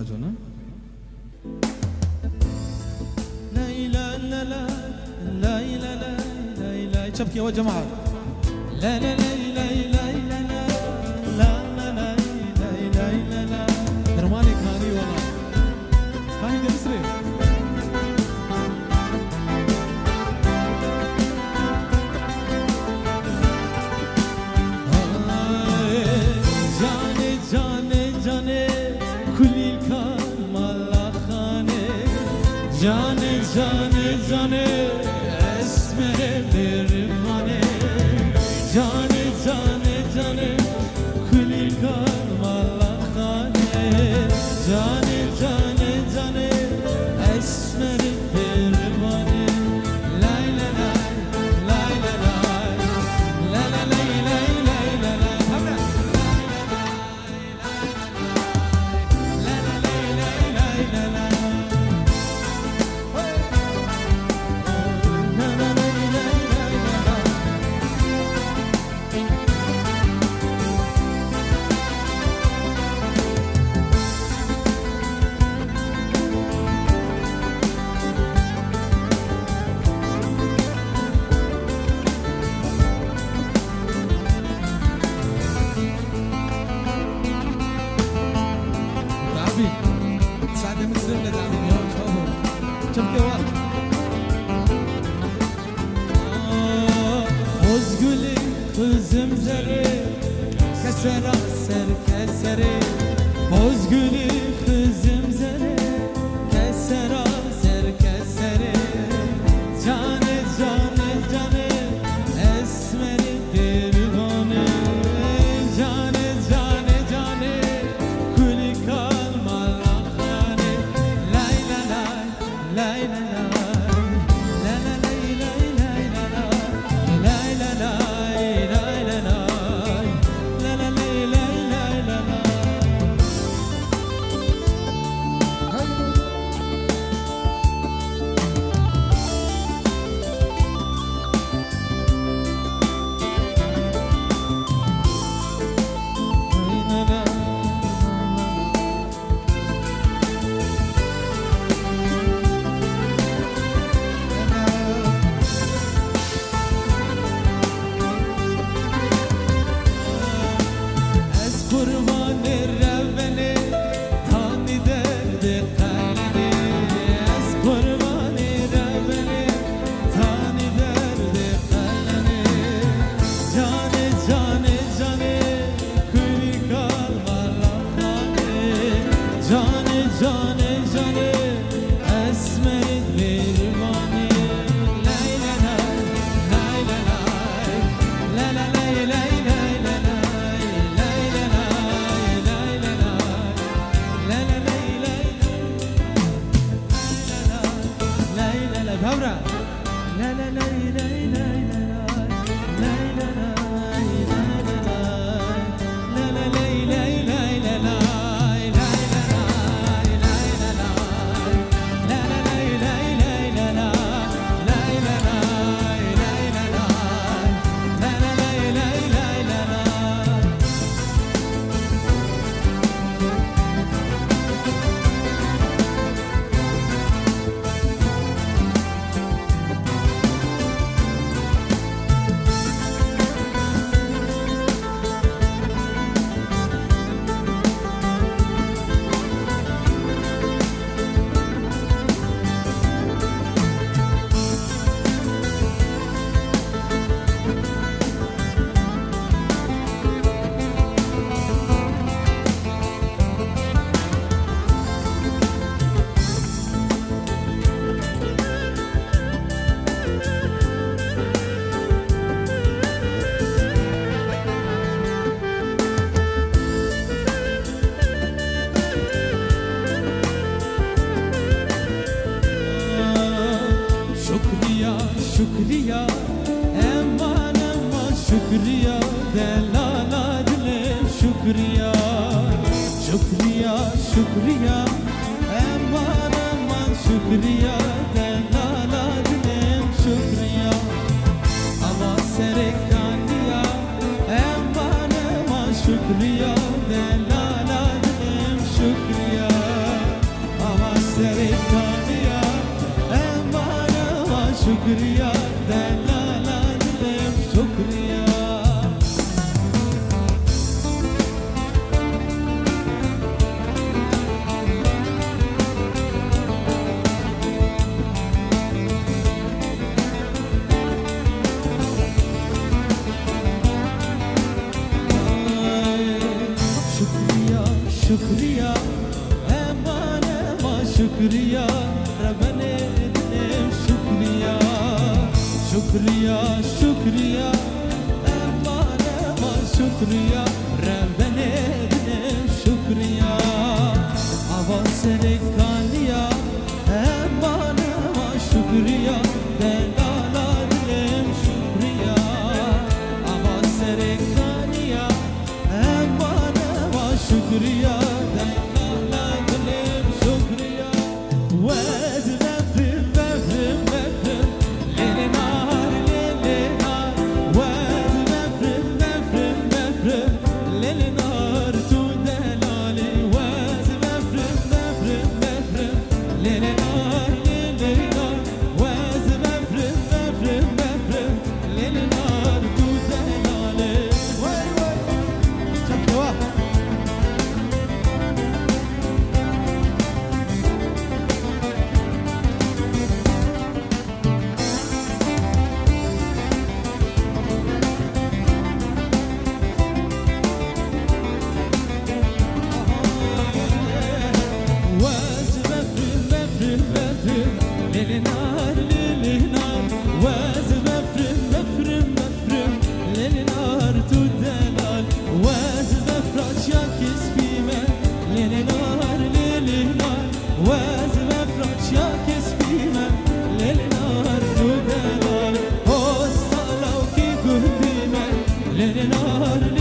حاجونا لا لا لا لا لا لا لا لا لا تبكي يا جماعة لا لا لا لا لا لا لا لا لا لا لا لا درمانك هاني والله هاني دمسري جانه جانه جانه اسمر برمانه جانه جانه جانه کلی کار مالا خانه جانه جانه جانه اسمر برمانه لای لای لای لای لای لای لای لای لای شکریا امان امان شکریا دلالا دلم شکریا شکریا شکریا امان امان شکریا دلالا دلم شکریا اما سرکانیا امان امان شکریا دلالا دلم شکریا شکریا دلالا دلم شکریا شکریا امان ما شکریا ربنا دلم شکریا شکریا شکریا امان ما شکریا ربنا دلم شکریا آواز کالیا امان ما شکریا دلالا دلم شکریا آواز کالیا امان ما شکریا دلالا دلم شکریا وز مفرم مفرم مفرم لیل نهار لیل نهار وز مفرم مفرم مفرم لیل نهار تو دلالی وز مفرم مفرم مفرم لیل نهار لیل نهار وز مفرم مفرم مفرم لیل نهار تو دلالی وای وای شکوا Let it all